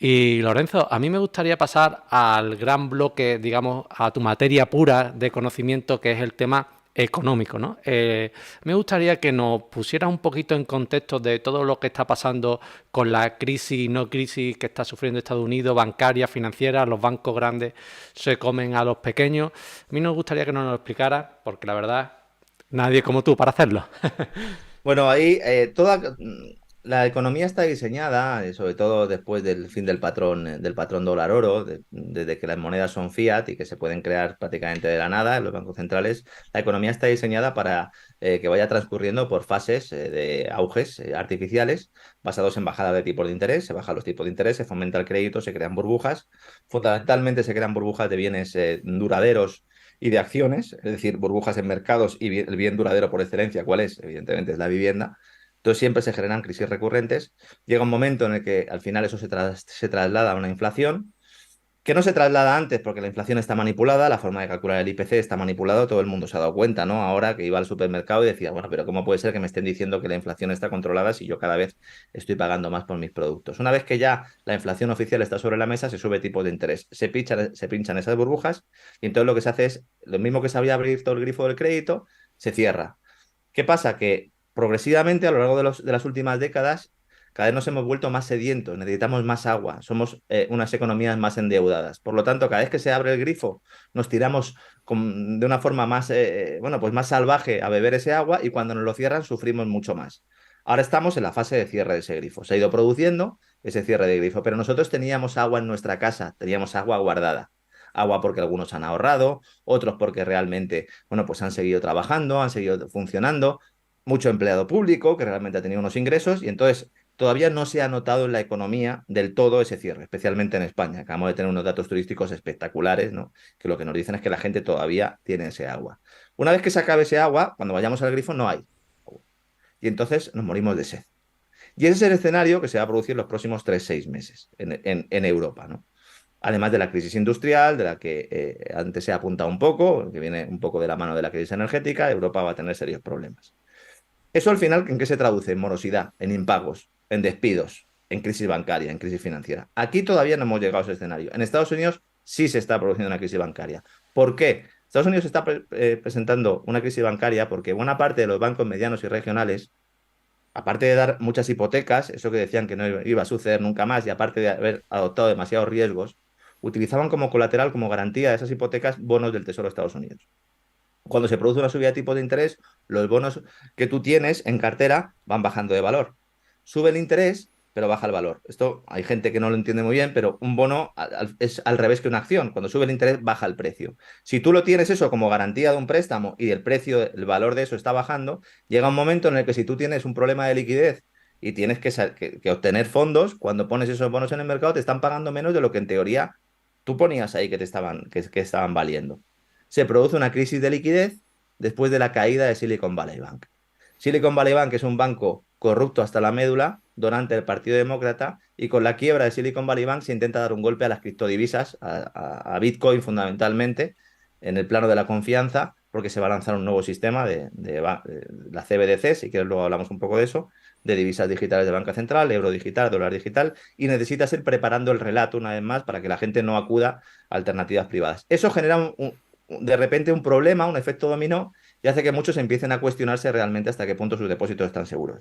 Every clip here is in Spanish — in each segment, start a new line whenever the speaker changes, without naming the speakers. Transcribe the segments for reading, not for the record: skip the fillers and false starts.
Y Lorenzo, a mí me gustaría pasar al gran bloque, digamos, a tu materia pura de conocimiento, que es el tema económico, ¿no? Me gustaría que nos pusieras un poquito en contexto de todo lo que está pasando con la crisis, no crisis que está sufriendo Estados Unidos, bancaria, financiera, los bancos grandes se comen a los pequeños. A mí nos gustaría que nos lo explicaras, porque la verdad, nadie como tú para hacerlo.
Bueno, ahí la economía está diseñada, sobre todo después del fin del patrón dólar-oro, desde que las monedas son fiat y que se pueden crear prácticamente de la nada en los bancos centrales. La economía está diseñada para que vaya transcurriendo por fases de auges artificiales basados en bajada de tipos de interés. Se bajan los tipos de interés, se fomenta el crédito, se crean burbujas. Fundamentalmente se crean burbujas de bienes duraderos y de acciones, es decir, burbujas en mercados y el bien duradero por excelencia, ¿cuál es? Evidentemente es la vivienda. Entonces siempre se generan crisis recurrentes. Llega un momento en el que al final eso se traslada a una inflación que no se traslada antes porque la inflación está manipulada, la forma de calcular el IPC está manipulado, todo el mundo se ha dado cuenta, ¿no? Ahora que iba al supermercado y decía, bueno, pero ¿cómo puede ser que me estén diciendo que la inflación está controlada si yo cada vez estoy pagando más por mis productos? Una vez que ya la inflación oficial está sobre la mesa, se sube tipos de interés, se pinchan esas burbujas y entonces lo que se hace es, lo mismo que se había abierto el grifo del crédito, se cierra. ¿Qué pasa? Que progresivamente a lo largo de las últimas décadas cada vez nos hemos vuelto más sedientos, necesitamos más agua, somos unas economías más endeudadas. Por lo tanto, cada vez que se abre el grifo, nos tiramos de una forma más, bueno, pues más salvaje a beber ese agua y cuando nos lo cierran sufrimos mucho más. Ahora estamos en la fase de cierre de ese grifo. Se ha ido produciendo ese cierre de grifo, pero nosotros teníamos agua en nuestra casa, teníamos agua guardada. Agua porque algunos han ahorrado, otros porque realmente, bueno, pues han seguido trabajando, han seguido funcionando, mucho empleado público que realmente ha tenido unos ingresos y entonces todavía no se ha notado en la economía del todo ese cierre, especialmente en España. Acabamos de tener unos datos turísticos espectaculares, ¿no? Que lo que nos dicen es que la gente todavía tiene ese agua. Una vez que se acabe ese agua, cuando vayamos al grifo no hay agua. Y entonces nos morimos de sed. Y ese es el escenario que se va a producir los próximos 3, 6 meses en Europa, ¿no? Además de la crisis industrial, de la que antes se ha apuntado un poco, que viene un poco de la mano de la crisis energética, Europa va a tener serios problemas. Eso al final, ¿en qué se traduce? En morosidad, en impagos, en despidos, en crisis bancaria, en crisis financiera. Aquí todavía no hemos llegado a ese escenario. En Estados Unidos sí se está produciendo una crisis bancaria. ¿Por qué? Estados Unidos está presentando una crisis bancaria porque buena parte de los bancos medianos y regionales, aparte de dar muchas hipotecas, eso que decían que no iba a suceder nunca más, y aparte de haber adoptado demasiados riesgos, utilizaban como colateral, como garantía de esas hipotecas, bonos del Tesoro de Estados Unidos. Cuando se produce una subida de tipo de interés, los bonos que tú tienes en cartera van bajando de valor. Sube el interés, pero baja el valor. Esto hay gente que no lo entiende muy bien, pero un bono es al revés que una acción. Cuando sube el interés, baja el precio. Si tú lo tienes eso como garantía de un préstamo y el precio, el valor de eso está bajando, llega un momento en el que si tú tienes un problema de liquidez y tienes que obtener fondos, cuando pones esos bonos en el mercado, te están pagando menos de lo que en teoría tú ponías ahí que estaban valiendo. Se produce una crisis de liquidez después de la caída de Silicon Valley Bank. Silicon Valley Bank es un banco corrupto hasta la médula, donante del Partido Demócrata, y con la quiebra de Silicon Valley Bank se intenta dar un golpe a las criptodivisas, a Bitcoin fundamentalmente, en el plano de la confianza, porque se va a lanzar un nuevo sistema de la CBDC, si quieres luego hablamos un poco de eso, de divisas digitales de banca central, euro digital, dólar digital, y necesitas ir preparando el relato una vez más para que la gente no acuda a alternativas privadas. Eso genera de repente un problema, un efecto dominó, y hace que muchos empiecen a cuestionarse realmente hasta qué punto sus depósitos están seguros.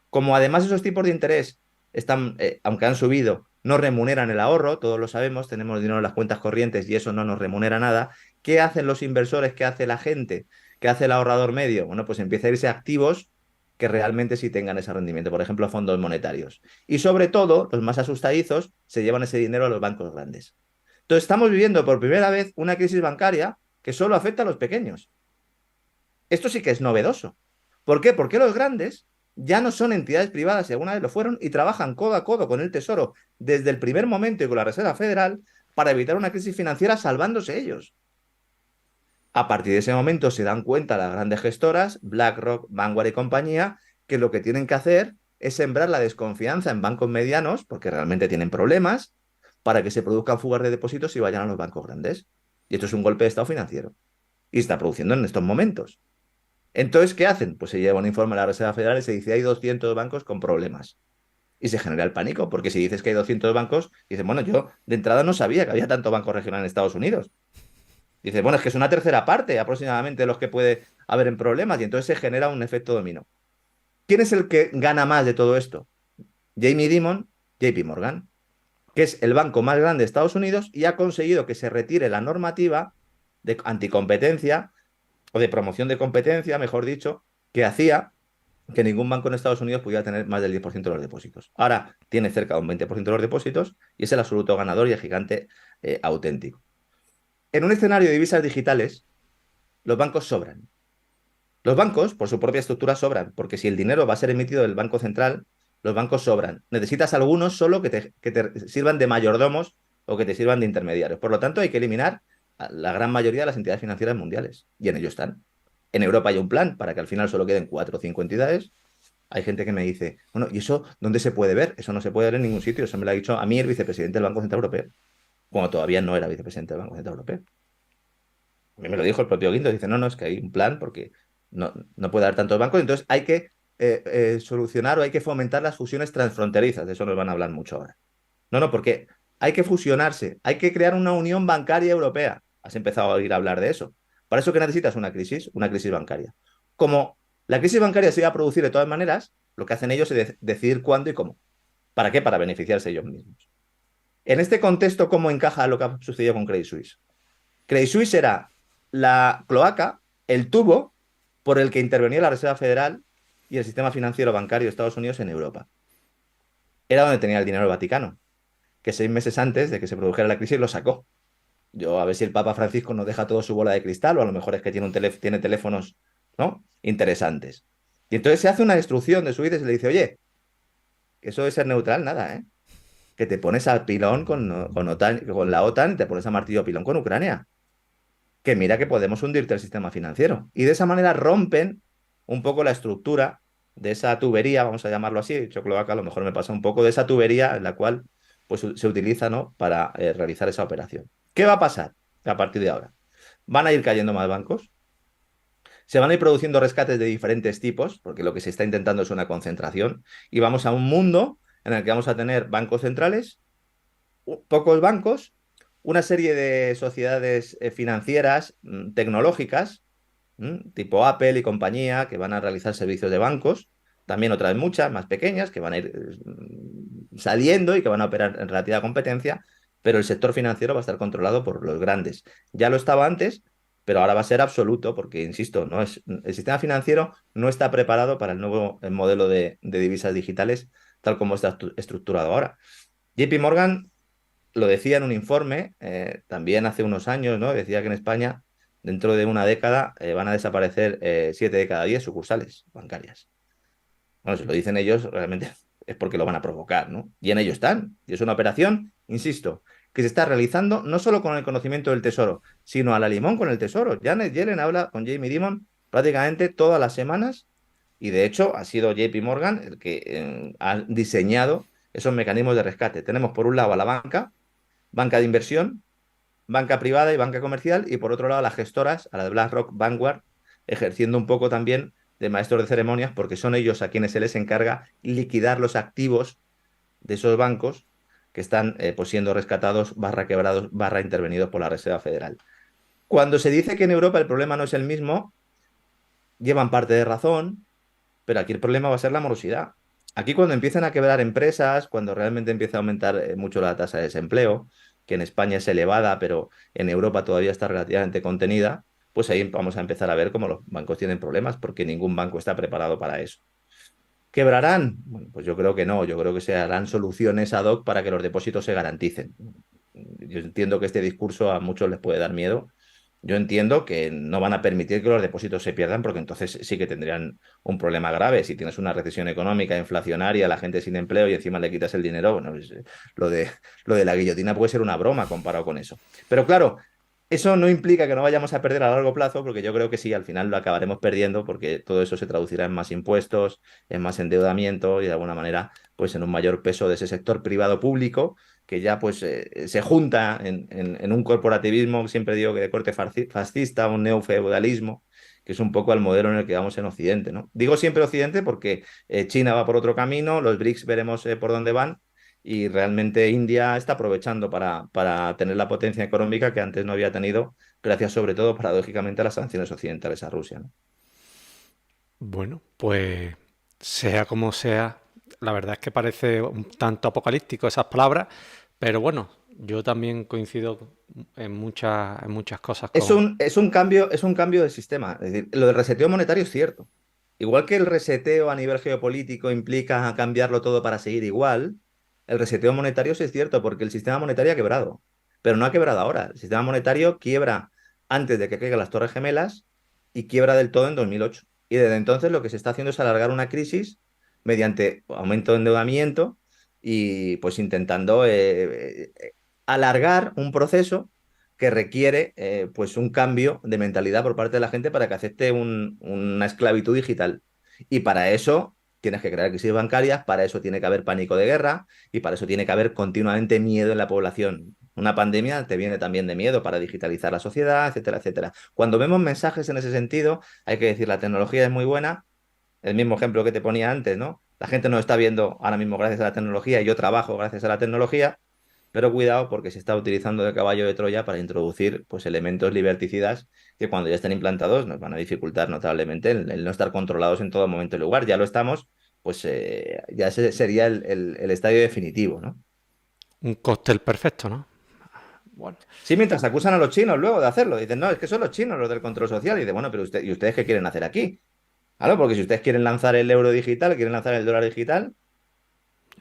Como además esos tipos de interés están, aunque han subido, no remuneran el ahorro, todos lo sabemos, tenemos dinero en las cuentas corrientes y eso no nos remunera nada. ¿Qué hacen los inversores? ¿Qué hace la gente? ¿Qué hace el ahorrador medio? Bueno, pues empieza a irse a activos que realmente sí tengan ese rendimiento, por ejemplo, fondos monetarios. Y sobre todo, los más asustadizos se llevan ese dinero a los bancos grandes. Entonces, estamos viviendo por primera vez una crisis bancaria que solo afecta a los pequeños. Esto sí que es novedoso. ¿Por qué? Porque los grandes ya no son entidades privadas, y alguna vez lo fueron, y trabajan codo a codo con el Tesoro desde el primer momento y con la Reserva Federal para evitar una crisis financiera salvándose ellos. A partir de ese momento se dan cuenta las grandes gestoras, BlackRock, Vanguard y compañía, que lo que tienen que hacer es sembrar la desconfianza en bancos medianos, porque realmente tienen problemas, para que se produzcan fugas de depósitos y vayan a los bancos grandes. Y esto es un golpe de estado financiero. Y está produciendo en estos momentos. Entonces, ¿qué hacen? Pues se lleva un informe a la Reserva Federal y se dice hay 200 bancos con problemas. y se genera el pánico, porque si dices que hay 200 bancos, dices, bueno, yo de entrada no sabía que había tanto banco regional en Estados Unidos. Dices, bueno, es que es una tercera parte aproximadamente de los que puede haber en problemas y entonces se genera un efecto dominó. ¿Quién es el que gana más de todo esto? Jamie Dimon, JP Morgan, que es el banco más grande de Estados Unidos y ha conseguido que se retire la normativa de anticompetencia o de promoción de competencia, mejor dicho, que hacía que ningún banco en Estados Unidos pudiera tener más del 10% de los depósitos. Ahora tiene cerca de un 20% de los depósitos y es el absoluto ganador y el gigante auténtico. En un escenario de divisas digitales, los bancos sobran. Los bancos, por su propia estructura, sobran, porque si el dinero va a ser emitido del Banco Central, los bancos sobran. Necesitas algunos solo que te sirvan de mayordomos o que te sirvan de intermediarios. Por lo tanto, hay que eliminar a la gran mayoría de las entidades financieras mundiales. Y en ello están. En Europa hay un plan para que al final solo queden 4 o 5 entidades. Hay gente que me dice, bueno, ¿y eso dónde se puede ver? Eso no se puede ver en ningún sitio. Eso me lo ha dicho a mí el vicepresidente del Banco Central Europeo, cuando todavía no era vicepresidente del Banco Central Europeo. A mí me lo dijo el propio Guindos, dice, no, no, es que hay un plan porque no puede haber tantos bancos, entonces hay que solucionar o hay que fomentar las fusiones transfronterizas, de eso nos van a hablar mucho ahora. No, no, porque hay que fusionarse, hay que crear una unión bancaria europea. Has empezado a oír hablar de eso. ¿Para eso que necesitas una crisis bancaria? Como la crisis bancaria se iba a producir de todas maneras, lo que hacen ellos es decidir cuándo y cómo. ¿Para qué? Para beneficiarse ellos mismos. En este contexto, ¿cómo encaja lo que ha sucedido con Credit Suisse? Credit Suisse era la cloaca, el tubo por el que intervenía la Reserva Federal y el sistema financiero bancario de Estados Unidos en Europa. Era donde tenía el dinero el Vaticano, que 6 meses antes de que se produjera la crisis lo sacó. Yo a ver si el Papa Francisco nos deja todo su bola de cristal o a lo mejor es que tiene teléfonos, ¿no?, interesantes. Y entonces se hace una destrucción de su vida y se le dice, oye, que eso de ser neutral, nada, ¿eh? Que te pones al pilón con la OTAN y te pones a martillo a pilón con Ucrania. Que mira que podemos hundirte el sistema financiero. Y de esa manera rompen un poco la estructura de esa tubería, vamos a llamarlo así, Choclovaca a lo mejor me pasa un poco, de esa tubería en la cual pues, se utiliza, ¿no?, para realizar esa operación. ¿Qué va a pasar a partir de ahora? Van a ir cayendo más bancos, se van a ir produciendo rescates de diferentes tipos, porque lo que se está intentando es una concentración, y vamos a un mundo en el que vamos a tener bancos centrales, pocos bancos, una serie de sociedades financieras tecnológicas, tipo Apple y compañía, que van a realizar servicios de bancos, también otras muchas más pequeñas que van a ir saliendo y que van a operar en relativa competencia, pero el sector financiero va a estar controlado por los grandes. Ya lo estaba antes, pero ahora va a ser absoluto porque, insisto, el sistema financiero no está preparado para el nuevo modelo de divisas digitales tal como está estructurado ahora. JP Morgan lo decía en un informe, también hace unos años, ¿no? Decía que en España, dentro de una década, van a desaparecer 7 de cada 10 sucursales bancarias. Bueno, si lo dicen ellos, realmente es porque lo van a provocar, ¿no? Y en ello están. Y es una operación, insisto, que se está realizando no solo con el conocimiento del Tesoro, sino a la limón con el Tesoro. Janet Yellen habla con Jamie Dimon prácticamente todas las semanas y de hecho ha sido JP Morgan el que ha diseñado esos mecanismos de rescate. Tenemos por un lado a la banca de inversión, banca privada y banca comercial, y por otro lado las gestoras, a la de BlackRock, Vanguard, ejerciendo un poco también de maestros de ceremonias, porque son ellos a quienes se les encarga liquidar los activos de esos bancos que están pues siendo rescatados, barra quebrados, barra intervenidos por la Reserva Federal. Cuando se dice que en Europa el problema no es el mismo, llevan parte de razón, pero aquí el problema va a ser la morosidad. Aquí cuando empiezan a quebrar empresas, cuando realmente empieza a aumentar mucho la tasa de desempleo, que en España es elevada, pero en Europa todavía está relativamente contenida, pues ahí vamos a empezar a ver cómo los bancos tienen problemas, porque ningún banco está preparado para eso. ¿Quebrarán? Bueno, pues yo creo que no, yo creo que se harán soluciones ad hoc para que los depósitos se garanticen. Yo entiendo que este discurso a muchos les puede dar miedo. Yo entiendo que no van a permitir que los depósitos se pierdan porque entonces sí que tendrían un problema grave. Si tienes una recesión económica, inflacionaria, la gente sin empleo y encima le quitas el dinero, bueno, pues, lo de la guillotina puede ser una broma comparado con eso. Pero claro, eso no implica que no vayamos a perder a largo plazo, porque yo creo que sí, al final lo acabaremos perdiendo, porque todo eso se traducirá en más impuestos, en más endeudamiento y de alguna manera, pues en un mayor peso de ese sector privado público que ya pues se junta en un corporativismo, siempre digo que de corte fascista, un neofeudalismo, que es un poco el modelo en el que vamos en Occidente, ¿no? Digo siempre Occidente porque China va por otro camino, los BRICS veremos por dónde van y realmente India está aprovechando para tener la potencia económica que antes no había tenido, gracias sobre todo, paradójicamente, a las sanciones occidentales a Rusia, ¿no?
Bueno, pues sea como sea, la verdad es que parece un tanto apocalíptico esas palabras, pero bueno, yo también coincido en muchas cosas con...
Es un cambio de sistema. Es decir, lo del reseteo monetario es cierto. Igual que el reseteo a nivel geopolítico implica cambiarlo todo para seguir igual, el reseteo monetario sí es cierto, porque el sistema monetario ha quebrado. Pero no ha quebrado ahora. El sistema monetario quiebra antes de que caigan las Torres Gemelas y quiebra del todo en 2008. Y desde entonces lo que se está haciendo es alargar una crisis mediante aumento de endeudamiento y pues intentando alargar un proceso que requiere pues un cambio de mentalidad por parte de la gente para que acepte una esclavitud digital. Y para eso tienes que crear crisis bancarias, para eso tiene que haber pánico de guerra y para eso tiene que haber continuamente miedo en la población. Una pandemia te viene también de miedo para digitalizar la sociedad, etcétera, etcétera. Cuando vemos mensajes en ese sentido, hay que decir, la tecnología es muy buena, el mismo ejemplo que te ponía antes, ¿no? La gente nos está viendo ahora mismo gracias a la tecnología y yo trabajo gracias a la tecnología, pero cuidado porque se está utilizando de caballo de Troya para introducir pues, elementos liberticidas que cuando ya estén implantados nos van a dificultar notablemente el no estar controlados en todo momento y lugar. Ya lo estamos, pues ya ese sería el estadio definitivo, ¿no?
Un cóctel perfecto, ¿no? Bueno,
Sí, mientras acusan a los chinos luego de hacerlo. Dicen, no, es que son los chinos los del control social. Y dice, bueno, pero ¿y ustedes qué quieren hacer aquí? Claro, porque si ustedes quieren lanzar el euro digital, quieren lanzar el dólar digital,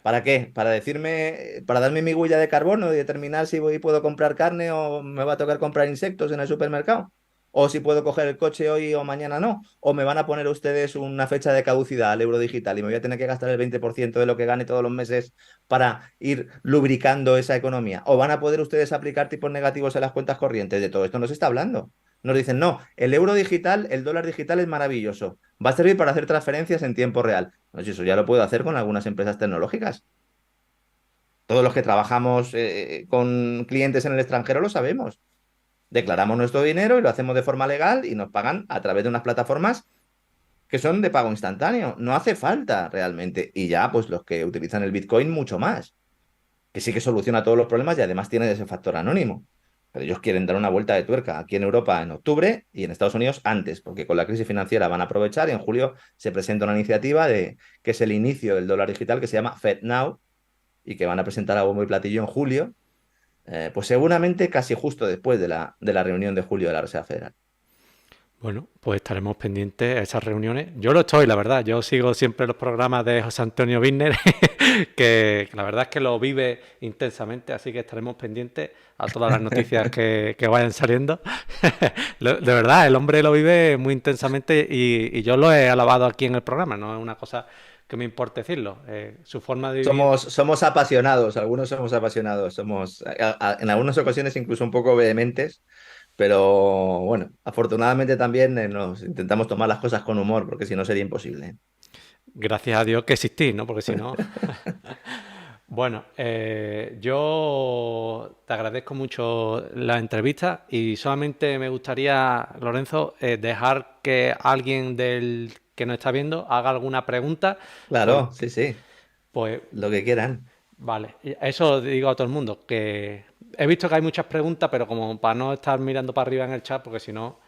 ¿para qué? Para decirme, para darme mi huella de carbono y determinar si voy, puedo comprar carne o me va a tocar comprar insectos en el supermercado. O si puedo coger el coche hoy o mañana no. O me van a poner ustedes una fecha de caducidad al euro digital y me voy a tener que gastar el 20% de lo que gane todos los meses para ir lubricando esa economía. O van a poder ustedes aplicar tipos negativos en las cuentas corrientes. De todo esto no se está hablando. Nos dicen, no, el euro digital, el dólar digital es maravilloso. Va a servir para hacer transferencias en tiempo real. No sé, eso ya lo puedo hacer con algunas empresas tecnológicas. Todos los que trabajamos con clientes en el extranjero lo sabemos. Declaramos nuestro dinero y lo hacemos de forma legal y nos pagan a través de unas plataformas que son de pago instantáneo. No hace falta realmente. Y ya, pues los que utilizan el Bitcoin, mucho más. Que sí que soluciona todos los problemas y además tiene ese factor anónimo. Pero ellos quieren dar una vuelta de tuerca aquí en Europa en octubre y en Estados Unidos antes, porque con la crisis financiera van a aprovechar y en julio se presenta una iniciativa que es el inicio del dólar digital que se llama FedNow y que van a presentar a bombo y platillo en julio, pues seguramente casi justo después de la reunión de julio de la Reserva Federal.
bueno, pues estaremos pendientes a esas reuniones. Yo lo estoy, la verdad. Yo sigo siempre los programas de José Antonio Birner, que la verdad es que lo vive intensamente, así que estaremos pendientes a todas las noticias que vayan saliendo. De verdad, el hombre lo vive muy intensamente y yo lo he alabado aquí en el programa, no es una cosa que me importe decirlo. Su forma de vivir.
Somos apasionados, algunos somos apasionados, somos en algunas ocasiones incluso un poco vehementes, pero bueno, afortunadamente también nos intentamos tomar las cosas con humor, porque si no sería imposible.
Gracias a Dios que existís, ¿no? Porque si no... Bueno, yo te agradezco mucho la entrevista y solamente me gustaría, Lorenzo, dejar que alguien del que nos está viendo haga alguna pregunta,
Claro,
porque,
sí, sí,
pues,
lo que quieran.
vale, eso digo a todo el mundo, que he visto que hay muchas preguntas, pero como para no estar mirando para arriba en el chat, porque si no,